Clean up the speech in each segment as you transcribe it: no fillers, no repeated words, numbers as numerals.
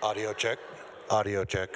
Audio check. Audio check.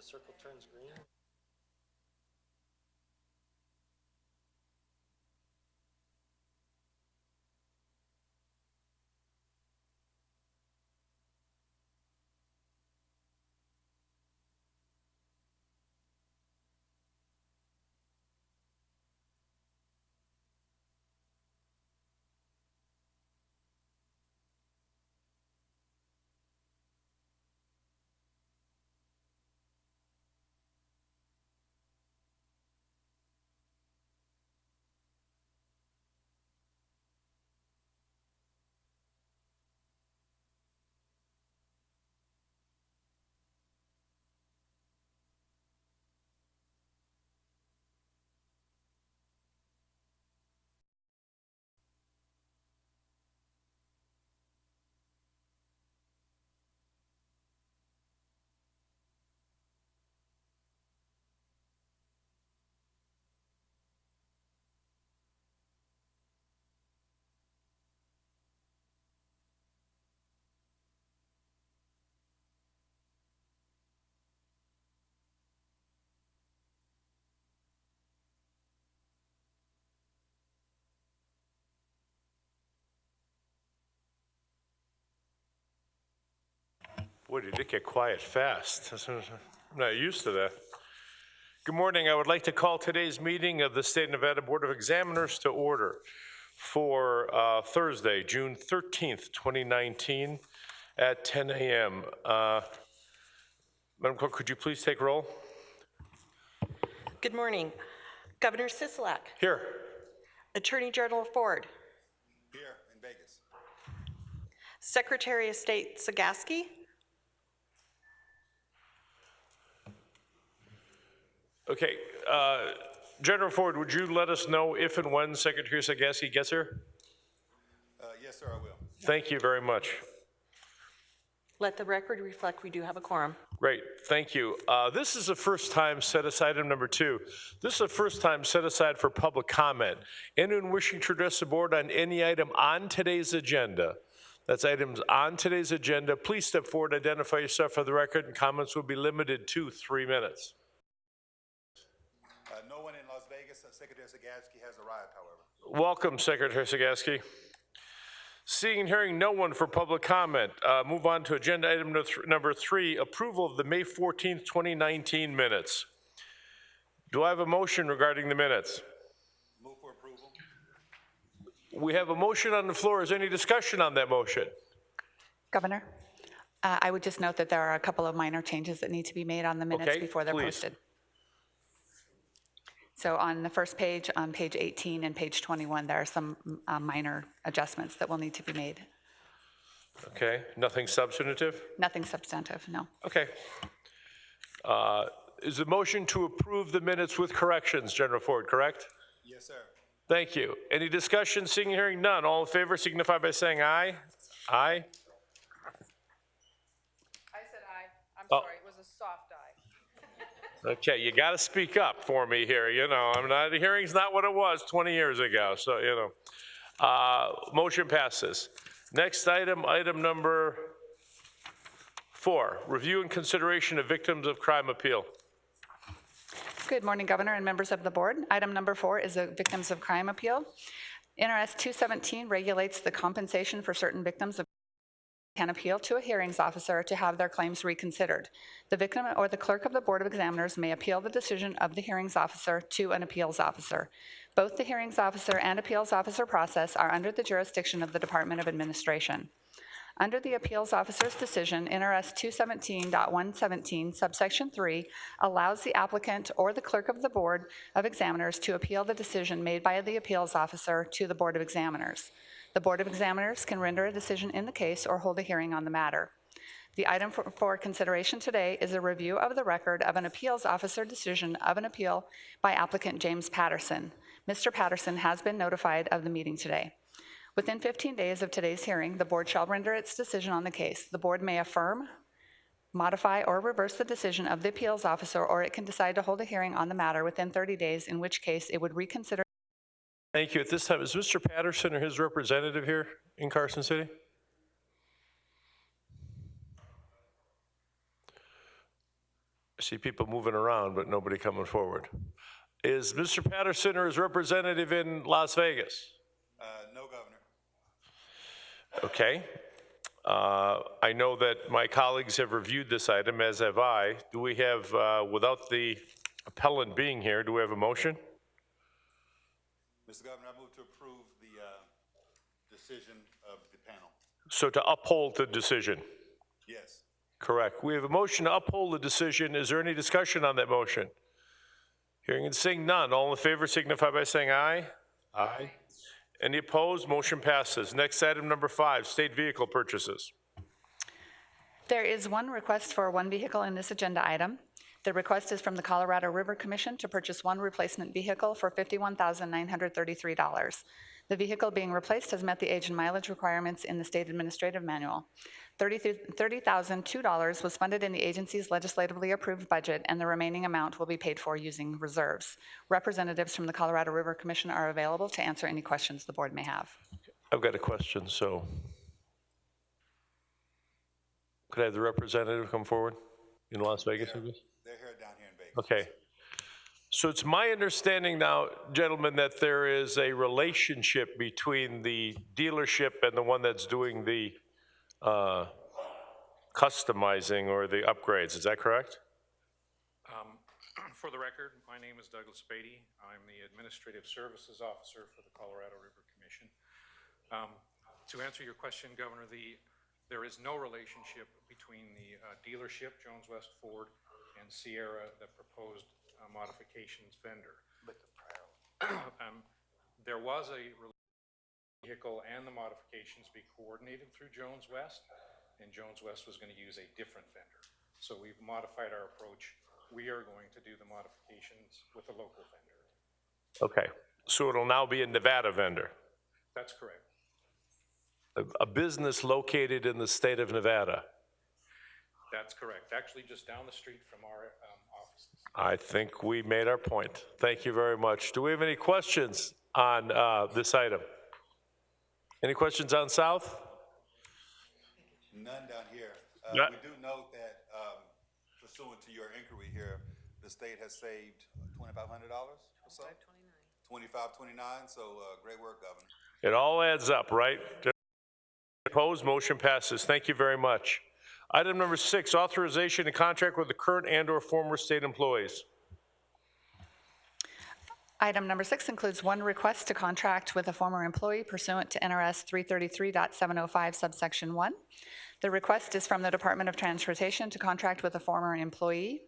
circle turns green. Boy, did it get quiet fast. I'm not used to that. Good morning. I would like to call today's meeting of the State of Nevada Board of Examiners to order for Thursday, June 13th, 2019 at 10 a.m. Madam Clerk, could you please take roll? Good morning. Governor Sisolak. Here. Attorney General Ford. Here in Vegas. Secretary of State Sagaski. Okay. General Ford, would you let us know if and when Secretary Sagaski gets here? Yes, sir, I will. Thank you very much. Let the record reflect we do have a quorum. Great, thank you. This is the first time set aside, item number 2. This is the first time set aside for public comment. Anyone wishing to address the board on any item on today's agenda, that's items on today's agenda, please step forward, identify yourself for the record, and comments will be limited to 3 minutes. No one in Las Vegas. Secretary Sagaski has arrived, however. Welcome, Secretary Sagaski. Seeing and hearing no one for public comment, move on to agenda item number 3, approval of the May 14th, 2019 minutes. Do I have a motion regarding the minutes? Move for approval. We have a motion on the floor. Is there any discussion on that motion? Governor, I would just note that there are a couple of minor changes that need to be made on the minutes Okay, before they're please. posted. So on the first page, on page 18 and page 21, there are some minor adjustments that will need to be made. Okay, nothing substantive? Nothing substantive, no. Okay. Is the motion to approve the minutes with corrections, General Ford, correct? Yes, sir. Thank you. Any discussion? Seeing and hearing none. All in favor signify by saying aye. Aye. I said aye. I'm Oh. sorry, it was a soft aye. Okay, you got to speak up for me here. You know, the hearing's not what it was 20 years ago, so, you know. Motion passes. Next item, item number 4, review and consideration of victims of crime appeal. Good morning, Governor and members of the board. Item number 4 is a victims of crime appeal. NRS 217 regulates the compensation for certain victims of can appeal to a hearings officer to have their claims reconsidered. The victim or the clerk of the Board of Examiners may appeal the decision of the hearings officer to an appeals officer. Both the hearings officer and appeals officer process are under the jurisdiction of the Department of Administration. Under the appeals officer's decision, NRS 217.117, subsection 3, allows the applicant or the clerk of the Board of Examiners to appeal the decision made by the appeals officer to the Board of Examiners. The Board of Examiners can render a decision in the case or hold a hearing on the matter. The item for consideration today is a review of the record of an appeals officer decision of an appeal by applicant James Patterson. Mr. Patterson has been notified of the meeting today. Within 15 days of today's hearing, the board shall render its decision on the case. The board may affirm, modify, or reverse the decision of the appeals officer, or it can decide to hold a hearing on the matter within 30 days, in which case it would reconsider. Thank you. At this time, is Mr. Patterson or his representative here in Carson City? see people moving around, but nobody coming forward. Is Mr. Patterson or his representative in Las Vegas? No, Governor. Okay. I know that my colleagues have reviewed this item, as have I. Do we have, without the appellant being here, do we have a motion? Mr. Governor, I move to approve the decision of the panel. So to uphold the decision? Yes. Correct. We have a motion to uphold the decision. Is there any discussion on that motion? Hearing and seeing none. All in favor signify by saying aye. Aye. Any opposed? Motion passes. Next, item number 5, state vehicle purchases. There is one request for one vehicle in this agenda item. The request is from the Colorado River Commission to purchase one replacement vehicle for $51,933. The vehicle being replaced has met the age and mileage requirements in the state administrative manual. $30,002 was funded in the agency's legislatively approved budget, and the remaining amount will be paid for using reserves. Representatives from the Colorado River Commission are available to answer any questions the board may have. I've got a question, so. Could I have the representative come forward in Las Vegas, I guess? They're here down here in Vegas. Okay. So it's my understanding now, gentlemen, that there is a relationship between the dealership and the one that's doing the customizing or the upgrades. Is that correct? For the record, my name is Douglas Beatty. I'm the Administrative Services Officer for the Colorado River Commission. To answer your question, Governor, there is no relationship between the dealership, Jones West Ford, and Sierra, the proposed modifications vendor. There was a vehicle and the modifications be coordinated through Jones West, and Jones West was going to use a different vendor. So we've modified our approach. We are going to do the modifications with a local vendor. Okay. So it'll now be a Nevada vendor, That's correct. a business located in the state of Nevada. That's correct. Actually, just down the street from our offices. I think we made our point. Thank you very much. Do we have any questions on this item? Any questions on South? None down here. Yeah. We do note that pursuant to your inquiry here, the state has saved $2,500 or so? $25.29. So great work, Governor. It all adds up, right? Opposed, motion passes. Thank you very much. Item number 6, authorization to contract with the current and/or former state employees. Item number 6 includes one request to contract with a former employee pursuant to NRS 333.705 subsection 1. The request is from the Department of Transportation to contract with a former employee.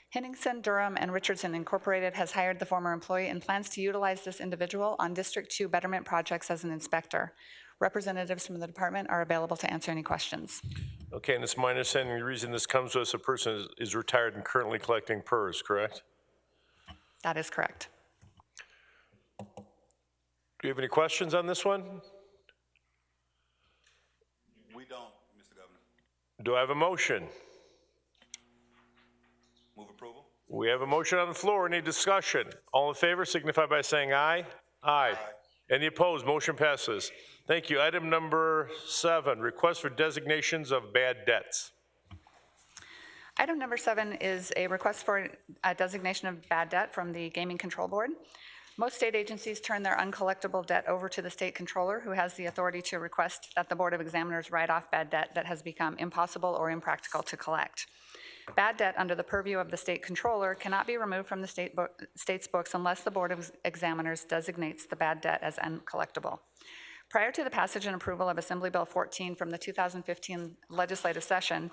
Henningsen, Durham, and Richardson Incorporated has hired the former employee and plans to utilize this individual on District 2 betterment projects as an inspector. Representatives from the department are available to answer any questions. Okay, and it's my understanding the reason this comes to us, a person is retired and currently collecting PERS, correct? That is correct. Do you have any questions on this one? We don't, Mr. Governor. Do I have a motion? Move approval. We have a motion on the floor. Any discussion? All in favor signify by saying aye. Aye. Any opposed? Motion passes. Thank you. Item number 7, request for designations of bad debts. Item number 7 is a request for a designation of bad debt from the Gaming Control Board. Most state agencies turn their uncollectible debt over to the state controller, who has the authority to request that the Board of Examiners write off bad debt that has become impossible or impractical to collect. Bad debt under the purview of the state controller cannot be removed from the state's books unless the Board of Examiners designates the bad debt as uncollectible. Prior to the passage and approval of Assembly Bill 14 from the 2015 legislative session,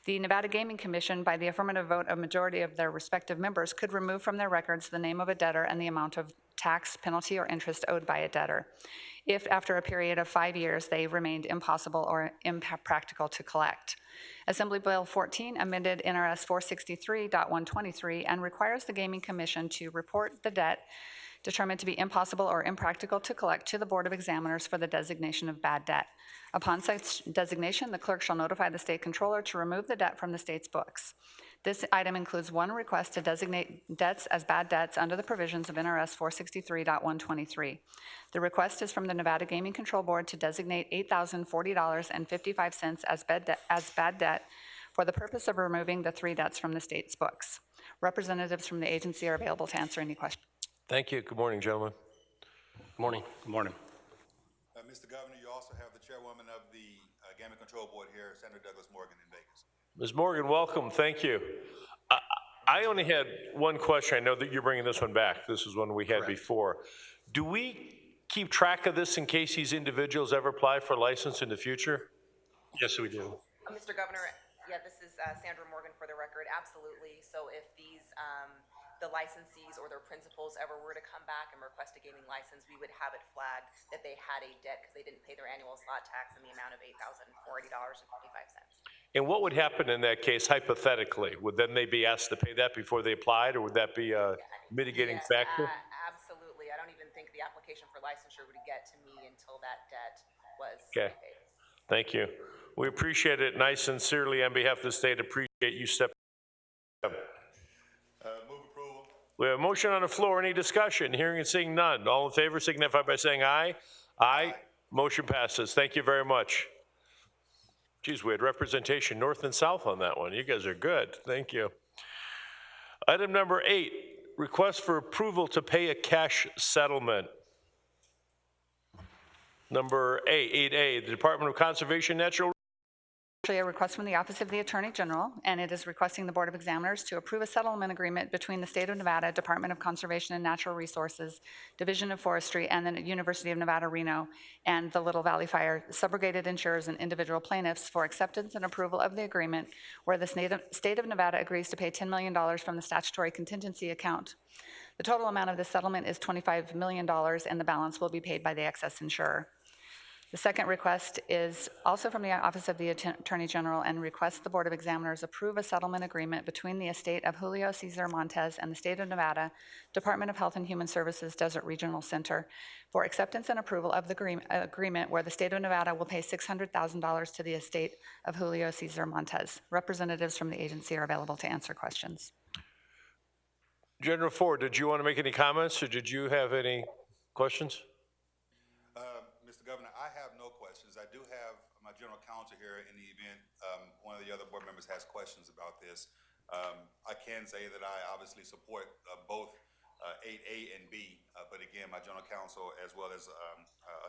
the Nevada Gaming Commission, by the affirmative vote of majority of their respective members, could remove from their records the name of a debtor and the amount of tax, penalty, or interest owed by a debtor, if after a period of 5 years they remained impossible or impractical to collect. Assembly Bill 14 amended NRS 463.123 and requires the Gaming Commission to report the debt determined to be impossible or impractical to collect to the Board of Examiners for the designation of bad debt. Upon such designation, the clerk shall notify the state controller to remove the debt from the state's books. This item includes one request to designate debts as bad debts under the provisions of NRS 463.123. The request is from the Nevada Gaming Control Board to designate $8,040.55 as bad debt for the purpose of removing the 3 debts from the state's books. Representatives from the agency are available to answer any questions. Thank you. Good morning, gentlemen. Good morning. Good morning. Mr. Governor, you also have the chairwoman of the Gaming Control Board here, Senator Douglas Morgan in Vegas. Ms. Morgan, welcome. Thank you. I only had one question. I know that you're bringing this one back. This is one we had before. Do we keep track of this in case these individuals ever apply for a license in the future? Yes, we do. Mr. Governor, yeah, this is Sandra Morgan for the record, absolutely. So if these, the licensees or their principals ever were to come back and request a gaming license, we would have it flagged that they had a debt because they didn't pay their annual slot tax in the amount of $8,040.55. And what would happen in that case hypothetically? Would then they be asked to pay that before they applied, or would that be a mitigating Yes, factor? absolutely. I don't even think the application for licensure would get to me until that debt was Okay. paid. Thank you. We appreciate it, and I sincerely, on behalf of the state, appreciate you stepping up. Move approval. We have a motion on the floor. Any discussion? Hearing and seeing none. All in favor signify by saying aye. Aye. Motion passes. Thank you very much. Geez, we had representation north and south on that one. You guys are good. Thank you. Item number 8, request for approval to pay a cash settlement. Number 8A, the Department of Conservation and Natural Actually, a request from the Office of the Attorney General, and it is requesting the Board of Examiners to approve a settlement agreement between the State of Nevada Department of Conservation and Natural Resources, Division of Forestry, and the University of Nevada, Reno, and the Little Valley Fire subrogated insurers and individual plaintiffs for acceptance and approval of the agreement where the State of Nevada agrees to pay $10 million from the statutory contingency account. The total amount of the settlement is $25 million, and the balance will be paid by the excess insurer. The second request is also from the Office of the Attorney General and requests the Board of Examiners approve a settlement agreement between the estate of Julio Cesar Montes and the State of Nevada Department of Health and Human Services Desert Regional Center for acceptance and approval of the agreement where the State of Nevada will pay $600,000 to the estate of Julio Cesar Montes. Representatives from the agency are available to answer questions. General Ford, did you want to make any comments, or did you have any questions? Mr. Governor, I have no questions. I do have my general counsel here in the event one of the other board members has questions about this. I can say that I obviously support both 8A and B, but again, my general counsel as well as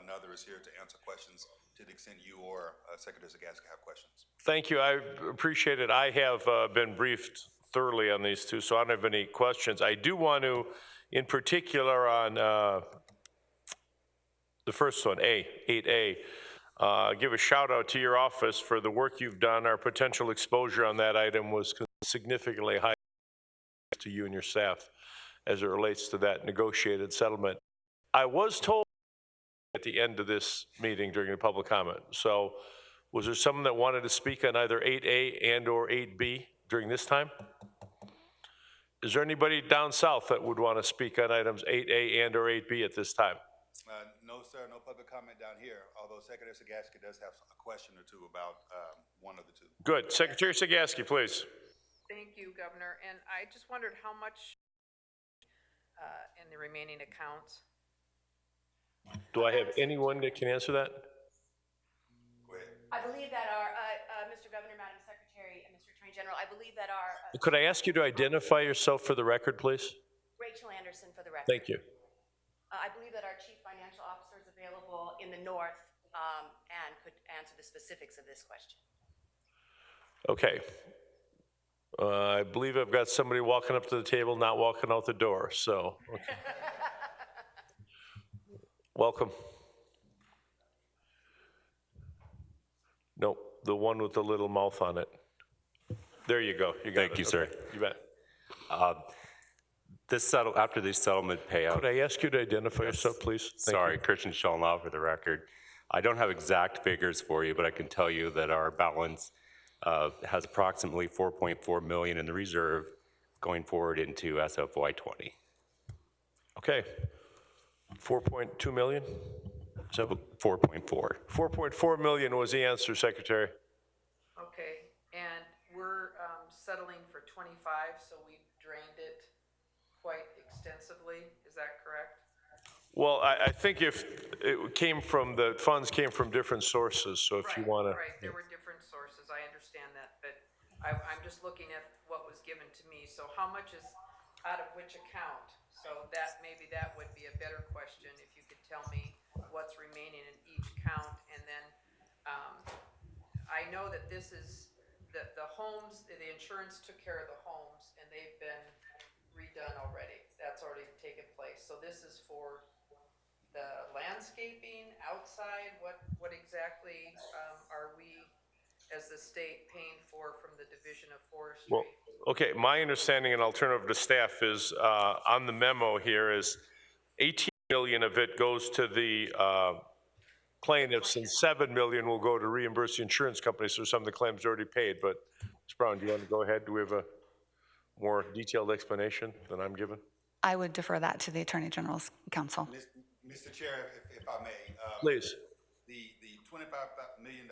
another is here to answer questions to the extent you or Secretary Zagaska have questions. Thank you. I appreciate it. I have been briefed thoroughly on these two, so I don't have any questions. I do want to, in particular on the first one, 8A, give a shout out to your office for the work you've done. Our potential exposure on that item was significantly high to you and your staff as it relates to that negotiated settlement. I was told at the end of this meeting during the public comment. So was there someone that wanted to speak on either 8A and or 8B during this time? Is there anybody down south that would want to speak on items 8A and or 8B at this time? No, sir, no public comment down here, although Secretary Zagaska does have a question or two about one of the two. Good. Secretary Zagaski, please. Thank you, Governor. And I just wondered how much in the remaining accounts? Do I have anyone that can answer that? Go ahead. I believe that our, Mr. Governor, Madam Secretary, and Mr. Attorney General, I believe that our, Could I ask you to identify yourself for the record, please? Rachel Anderson for the record. Thank you. I believe that our Chief Financial Officer is available in the north and could answer the specifics of this question. Okay. I believe I've got somebody walking up to the table, not walking out the door, so. Okay. Welcome. Nope, the one with the little mouth on it. There you go. You got it. Thank you, sir. Okay, you bet. After this settlement payout, Could I ask you to identify yourself, please? Thank sorry, you. Christian Shelnow for the record. I don't have exact figures for you, but I can tell you that our balance has approximately 4.4 million in the reserve going forward into SFY 20. Okay. 4.2 million? Is that 4.4. 4.4 million was the answer, Secretary. Okay, and we're settling for 25, so we've drained it quite extensively. Is that correct? Well, I think if it came from, the funds came from different sources, so if you want to. Right, there were different sources. I understand that, but I'm just looking at what was given to me. So how much is out of which account? So that, maybe that would be a better question, if you could tell me what's remaining in each count. And then, I know that this is, the homes, the insurance took care of the homes, and they've been redone already. That's already taken place. So this is for the landscaping outside. What exactly, are we, as the state, paying for from the Division of Forestry? Well, okay, my understanding, and I'll turn over to staff, is on the memo here is 18 million of it goes to the plaintiffs, and 7 million will go to reimburse the insurance companies for some of the claims already paid. But Ms. Brown, do you want to go ahead? Do we have a more detailed explanation than I'm given? I would defer that to the Attorney General's counsel. Mr. Chair, if I may. Please. The $25 million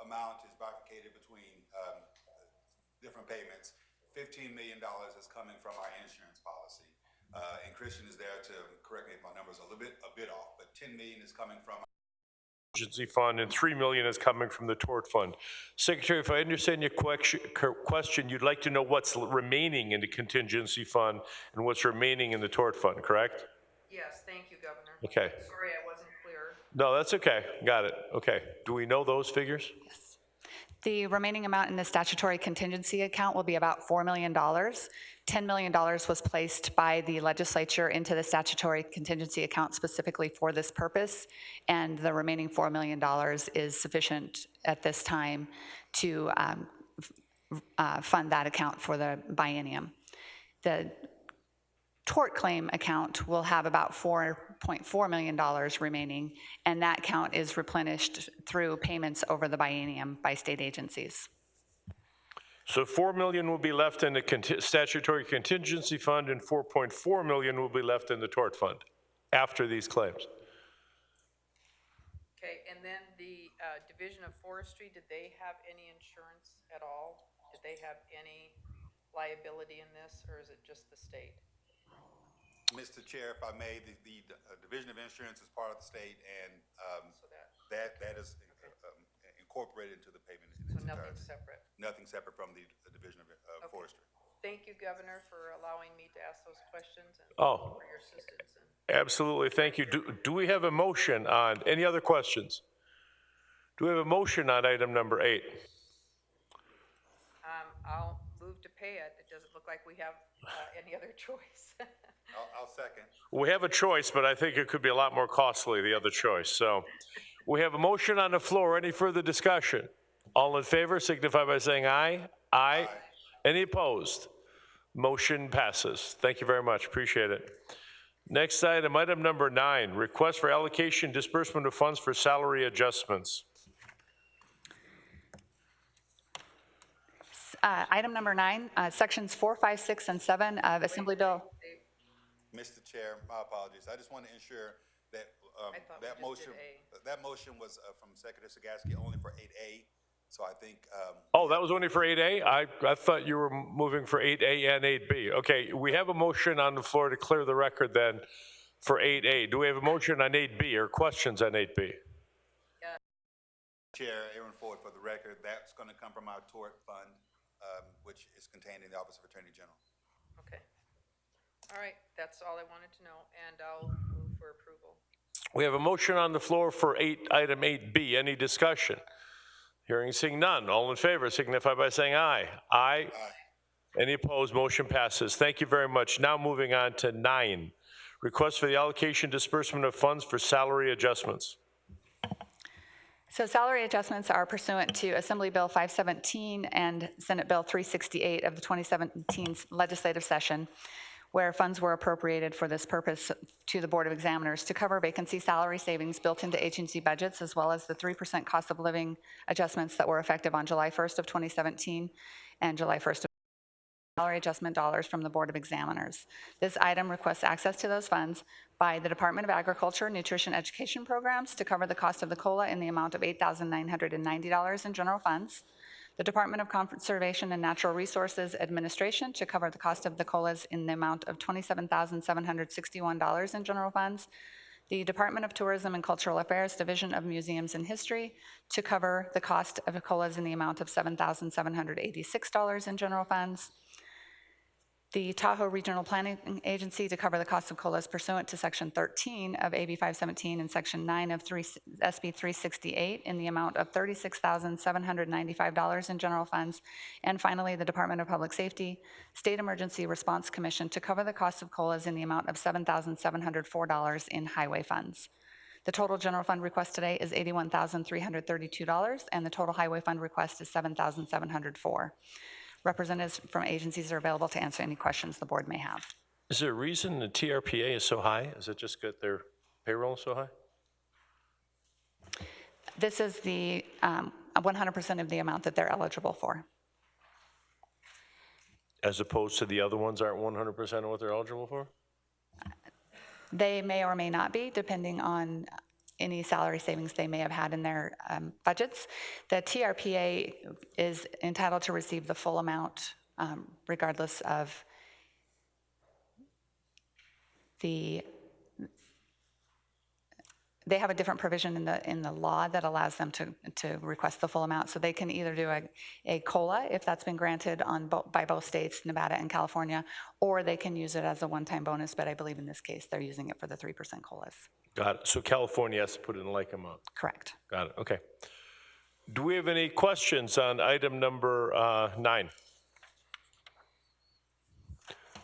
amount is bifurcated between different payments. $15 million is coming from our insurance policy. And Christian is there to correct me if my number's a bit off, but $10 million is coming from Contingency fund, and 3 million is coming from the tort fund. Secretary, if I understand your question, you'd like to know what's remaining in the contingency fund and what's remaining in the tort fund, correct? Yes, thank you, Governor. Okay. Sorry I wasn't clear. No, that's okay. Got it. Okay. Do we know those figures? Yes. The remaining amount in the statutory contingency account will be about $4 million. $10 million was placed by the legislature into the statutory contingency account specifically for this purpose, and the remaining $4 million is sufficient at this time to fund that account for the biennium. The tort claim account will have about $4.4 million remaining, and that count is replenished through payments over the biennium by state agencies. So 4 million will be left in the statutory contingency fund, and 4.4 million will be left in the tort fund after these claims. Okay, and then the Division of Forestry, did they have any insurance at all? Did they have any liability in this, or is it just the state? Mr. Chair, if I may, the Division of Insurance is part of the state, and So that is incorporated into the payment. So nothing separate? Nothing separate from the Division of Okay. Forestry. Thank you, Governor, for allowing me to ask those questions and Oh. for your assistance. Absolutely, thank you. Do we have a motion on, any other questions? Do we have a motion on item number 8? I'll move to pay it. It doesn't look like we have any other choice. I'll second. We have a choice, but I think it could be a lot more costly, the other choice. So we have a motion on the floor. Any further discussion? All in favor signify by saying aye. Aye. Any opposed? Motion passes. Thank you very much. Appreciate it. Next item, item number 9, request for allocation disbursement of funds for salary adjustments. Item number 9, sections 4, 5, 6, and 7 of Assembly Bill. Mr. Chair, my apologies. I just want to ensure that I thought we that just motion, did that motion was from Secretary Sagaski only for 8A. So I think, Oh, that was only for 8A? I thought you were moving for 8A and 8B. Okay, we have a motion on the floor to clear the record then for 8A. Do we have a motion on 8B or questions on 8B? Chair Aaron Ford, for the record, that's going to come from our tort fund, which is contained in the Office of Attorney General. Okay. All right, that's all I wanted to know, and I'll move for approval. We have a motion on the floor for item 8B. Any discussion? Hearing and seeing none. All in favor signify by saying aye. Aye. Any opposed? Motion passes. Thank you very much. Now moving on to 9. Request for the allocation disbursement of funds for salary adjustments. So salary adjustments are pursuant to Assembly Bill 517 and Senate Bill 368 of the 2017 legislative session, where funds were appropriated for this purpose to the Board of Examiners to cover vacancy salary savings built into agency budgets, as well as the 3% cost of living adjustments that were effective on July 1st of 2017 and July 1st of salary adjustment dollars from the Board of Examiners. This item requests access to those funds by the Department of Agriculture Nutrition Education Programs to cover the cost of the COLA in the amount of $8,990 in general funds, the Department of Conservation and Natural Resources Administration to cover the cost of the COLAs in the amount of $27,761 in general funds, The Department of Tourism and Cultural Affairs, Division of Museums and History, to cover the cost of COLAs in the amount of $7,786 in general funds. The Tahoe Regional Planning Agency to cover the cost of COLAs pursuant to Section 13 of AB 517 and Section 9 of SB 368 in the amount of $36,795 in general funds. And finally, the Department of Public Safety State Emergency Response Commission to cover the cost of COLAs in the amount of $7,704 in highway funds. The total general fund request today is $81,332, and the total highway fund request is $7,704. Representatives from agencies are available to answer any questions the board may have. Is there a reason the TRPA is so high? Is it just that their payroll is so high? This is the 100% of the amount that they're eligible for. As opposed to the other ones aren't 100% of what they're eligible for? They may or may not be, depending on any salary savings they may have had in their budgets. The TRPA is entitled to receive the full amount regardless of they have a different provision in the law that allows them to request the full amount. So they can either do a COLA if that's been granted by both states, Nevada and California, or they can use it as a one-time bonus, but I believe in this case they're using it for the 3% COLAs. Got it. So California has to put in like amount. Correct. Got it. Okay. Do we have any questions on item number 9?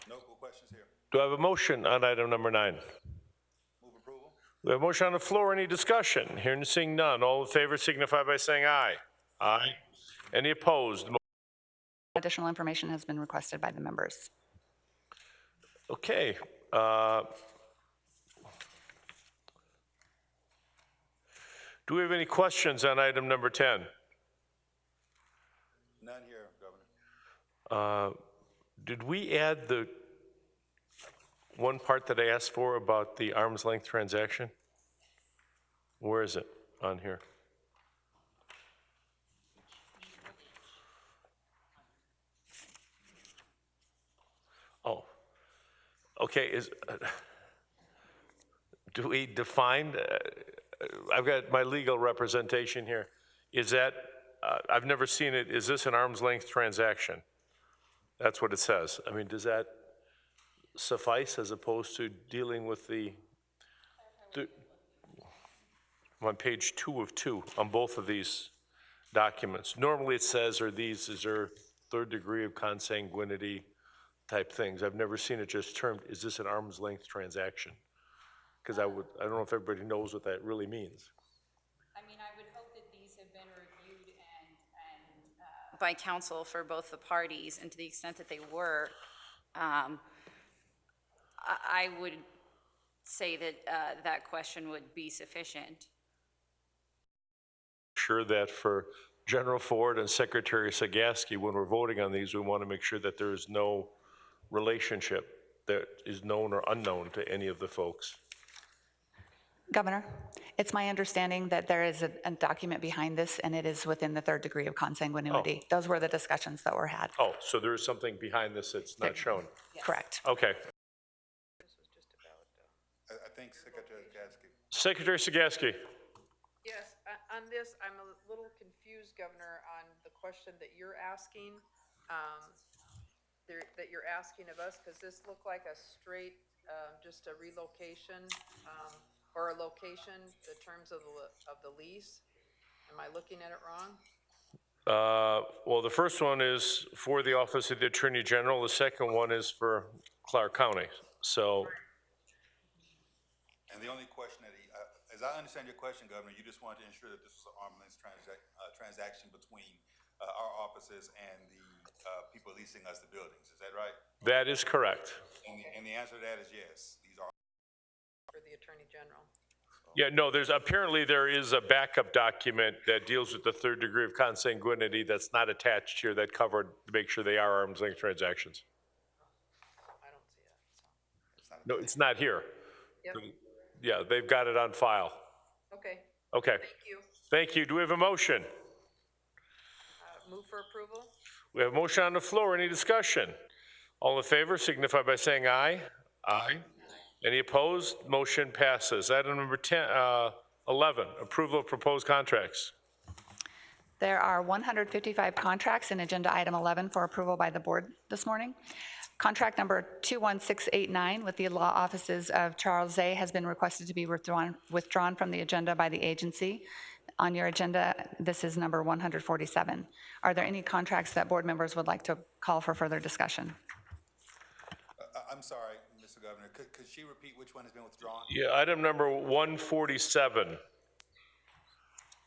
No questions here. Do I have a motion on item number 9? Move approval. We have a motion on the floor. Any discussion? Hearing and seeing none. All in favor signify by saying aye. Aye. Any opposed? Additional information has been requested by the members. Okay. Do we have any questions on item number 10? None here, Governor. Did we add the one part that I asked for about the arm's length transaction? Where is it on here? Oh, okay. Do we define? I've got my legal representation here. Is that? I've never seen it. Is this an arm's length transaction? That's what it says. I mean, does that suffice as opposed to dealing with the I'm on page 2 of 2 on both of these documents. Normally it says, is there third degree of consanguinity type things. I've never seen it just termed, is this an arm's length transaction? Because I don't know if everybody knows what that really means. I mean, I would hope that these have been reviewed and by counsel for both the parties, and to the extent that they were, I would say that that question would be sufficient. Sure that for General Ford and Secretary Sagaski, when we're voting on these, we want to make sure that there is no relationship that is known or unknown to any of the folks. Governor, it's my understanding that there is a document behind this, and it is within the third degree of consanguinity. Those were the discussions that were had. Oh, so there is something behind this that's not shown? Correct. Okay. I think Secretary Sagaski. Secretary Sagaski. Yes, on this, I'm a little confused, Governor, on the question that you're asking, that you're asking of us, because this looked like a straight, just a relocation, or a location, the terms of the lease. Am I looking at it wrong? Well, the first one is for the Office of the Attorney General. The second one is for Clark County. So. And the only question that as I understand your question, Governor, you just wanted to ensure that this was an arm's length transaction between our offices and the people leasing us the buildings. Is that right? That is correct. And the answer to that is yes. These are For the Attorney General. Yeah, no, apparently there is a backup document that deals with the third degree of consanguinity that's not attached here that covered to make sure they are arm's length transactions. I don't see it. So. No, it's not here. Yep. Yeah, they've got it on file. Okay. Okay. Thank you. Thank you. Do we have a motion? Move for approval? We have a motion on the floor. Any discussion? All in favor signify by saying aye. Aye. Any opposed? Motion passes. Item number 11, approval of proposed contracts. There are 155 contracts in Agenda Item 11 for approval by the board this morning. Contract number 21689 with the law offices of Charles Zay has been requested to be withdrawn from the agenda by the agency. On your agenda, this is number 147. Are there any contracts that board members would like to call for further discussion? I'm sorry, Mr. Governor, could she repeat which one has been withdrawn? Yeah, item number 147.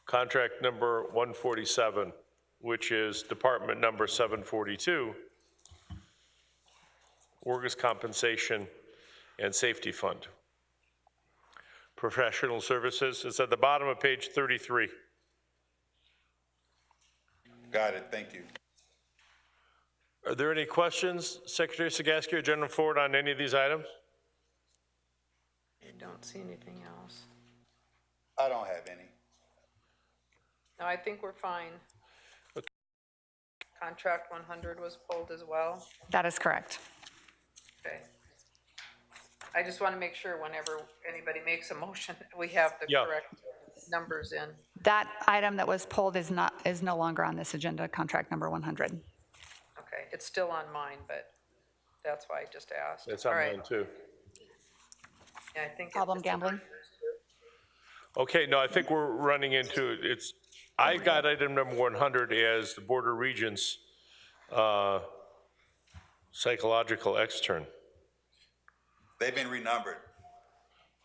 Contract number 147, which is department number 742, Workers' Compensation and Safety Fund. Professional services, it's at the bottom of page 33. Got it, thank you. Are there any questions, Secretary Sagaski or General Ford, on any of these items? I don't see anything else. I don't have any. No, I think we're fine. Contract 100 was pulled as well. That is correct. Okay. I just want to make sure whenever anybody makes a motion, we have the Yeah. correct numbers in. That item that was pulled is no longer on this agenda, contract number 100. Okay, it's still on mine, but that's why I just asked. It's on All right. mine too. Yeah, I think Problem it's on gambling? yours too. Okay, no, I think we're running into, I got item number 100 as the Board of Regents psychological extern. They've been renumbered.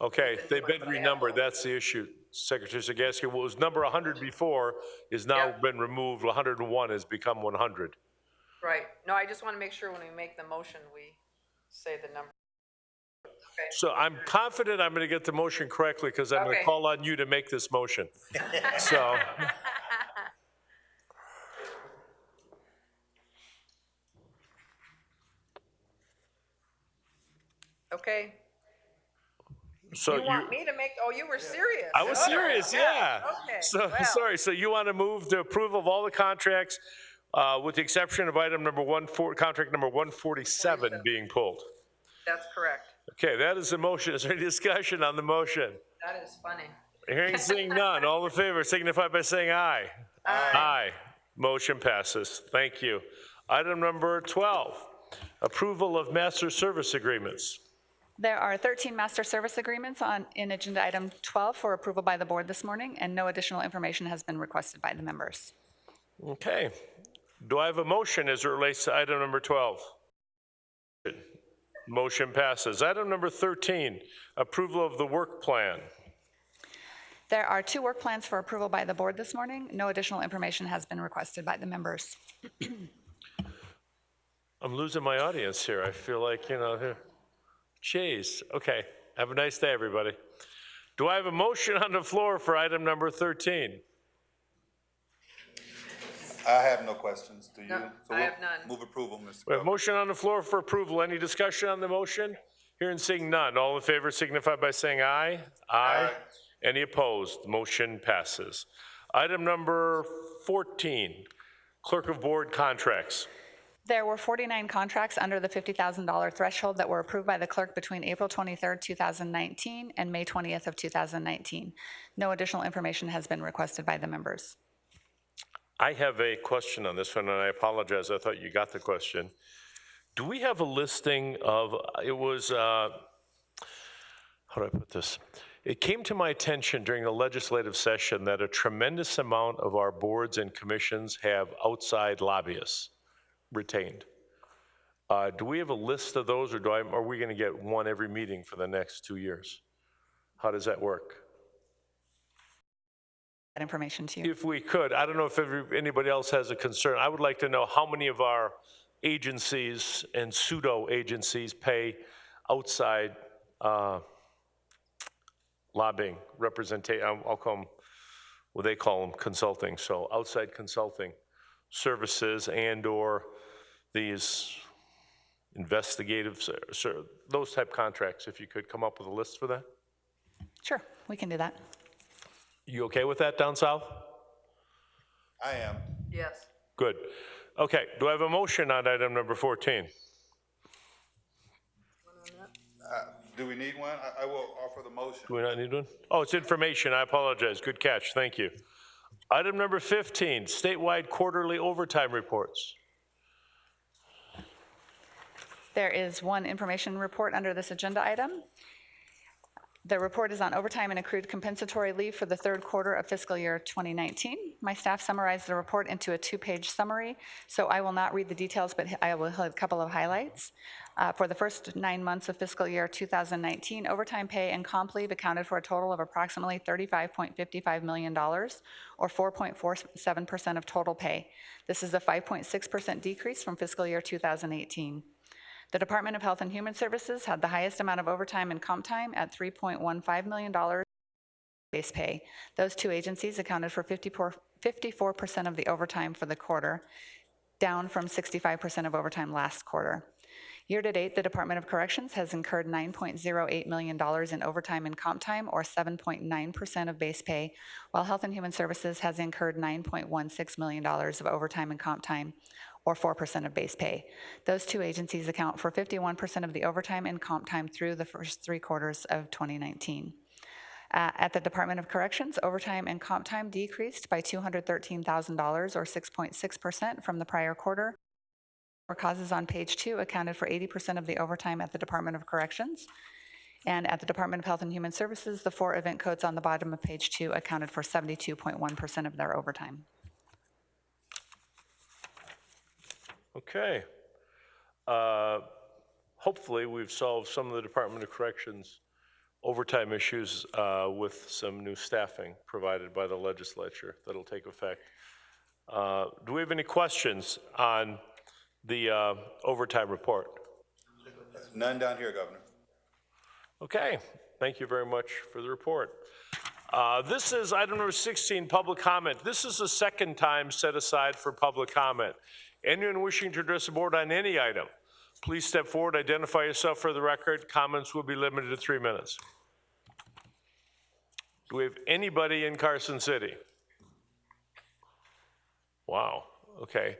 Okay, they've been renumbered, that's the issue. Secretary Sagaski, what was number 100 before is now Yeah. been removed, 101 has become 100. Right. No, I just want to make sure when we make the motion, we say the number. Okay. So I'm confident I'm going to get the motion correctly because I'm going to Okay. call on you to make this motion. So, Okay. so You want me to make, oh, you were serious. I was Okay, serious, yeah. Okay. So, well, sorry, so you want to move the approval of all the contracts with the exception of item number contract number 147 being pulled? That's correct. Okay, that is the motion. Is there any discussion on the motion? That is funny. Hearing, seeing none. All in favor signify by saying aye. Aye. Motion passes. Thank you. Item number 12, approval of master service agreements. There are 13 master service agreements in Agenda Item 12 for approval by the board this morning, and no additional information has been requested by the members. Okay. Do I have a motion as it relates to item number 12? Motion passes. Item number 13, approval of the work plan. There are 2 work plans for approval by the board this morning. No additional information has been requested by the members. I'm losing my audience here. I feel like, jeez. Okay. Have a nice day, everybody. Do I have a motion on the floor for item number 13? I have no questions, do you? No, So I we'll have none. Move approval, Mr. We have a Governor. motion on the floor for approval. Any discussion on the motion? Hearing and seeing none. All in favor signify by saying aye. Aye. Any opposed? Motion passes. Item number 14, clerk of board contracts. There were 49 contracts under the $50,000 threshold that were approved by the clerk between April 23rd, 2019 and May 20th of 2019. No additional information has been requested by the members. I have a question on this one, and I apologize. I thought you got the question. Do we have a listing of, it was, how do I put this? It came to my attention during the legislative session that a tremendous amount of our boards and commissions have outside lobbyists retained. Do we have a list of those, or are we going to get one every meeting for the next 2 years? How does that work? That information to you. If we could, I don't know if anybody else has a concern. I would like to know how many of our agencies and pseudo-agencies pay outside lobbying, representation, I'll call them, well, they call them consulting, so outside consulting services and/or these investigative, those type contracts, if you could come up with a list for that? Sure, we can do that. You okay with that down south? I am. Yes. Good. Okay, do I have a motion on item number 14? Do we need one? I will offer the motion. Do we not need one? Oh, it's information. I apologize. Good catch. Thank you. Item number 15, statewide quarterly overtime reports. There is one information report under this agenda item. The report is on overtime and accrued compensatory leave for the third quarter of fiscal year 2019. My staff summarized the report into a two-page summary, so I will not read the details, but I will have a couple of highlights. For the first 9 months of fiscal year 2019, overtime pay and comp leave accounted for a total of approximately $35.55 million, or 4.47% of total pay. This is a 5.6% decrease from fiscal year 2018. The Department of Health and Human Services had the highest amount of overtime and comp time at $3.15 million base pay. Those two agencies accounted for 54% of the overtime for the quarter, down from 65% of overtime last quarter. Year-to-date, the Department of Corrections has incurred $9.08 million in overtime and comp time, or 7.9% of base pay, while Health and Human Services has incurred $9.16 million of overtime and comp time, or 4% of base pay. Those two agencies account for 51% of the overtime and comp time through the first 3 quarters of 2019. At the Department of Corrections, overtime and comp time decreased by $213,000, or 6.6% from the prior quarter. Or causes on page 2 accounted for 80% of the overtime at the Department of Corrections. And at the Department of Health and Human Services, the 4 event codes on the bottom of page 2 accounted for 72.1% of their overtime. Okay. Hopefully, we've solved some of the Department of Corrections overtime issues with some new staffing provided by the legislature that'll take effect. Do we have any questions on the overtime report? None down here, Governor. Okay, thank you very much for the report. This is item number 16, public comment. This is the second time set aside for public comment. Anyone wishing to address the board on any item, please step forward, identify yourself for the record. Comments will be limited to 3 minutes. Do we have anybody in Carson City? Wow, okay.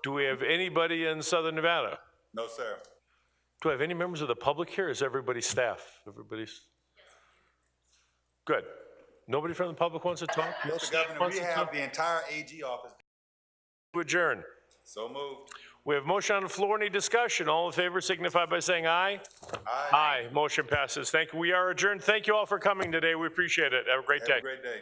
Do we have anybody in Southern Nevada? No, sir. Do I have any members of the public here? Is everybody staff? Everybody's good. Nobody from the public wants to talk? No Mr. staff Governor, wants we to have talk? the entire AG office. To adjourn. So moved. We have motion on the floor. Any discussion? All in favor signify by saying aye. Aye. Aye. Motion passes. Thank you. We are adjourned. Thank you all for coming today. We appreciate it. Have a great day. Have a great day.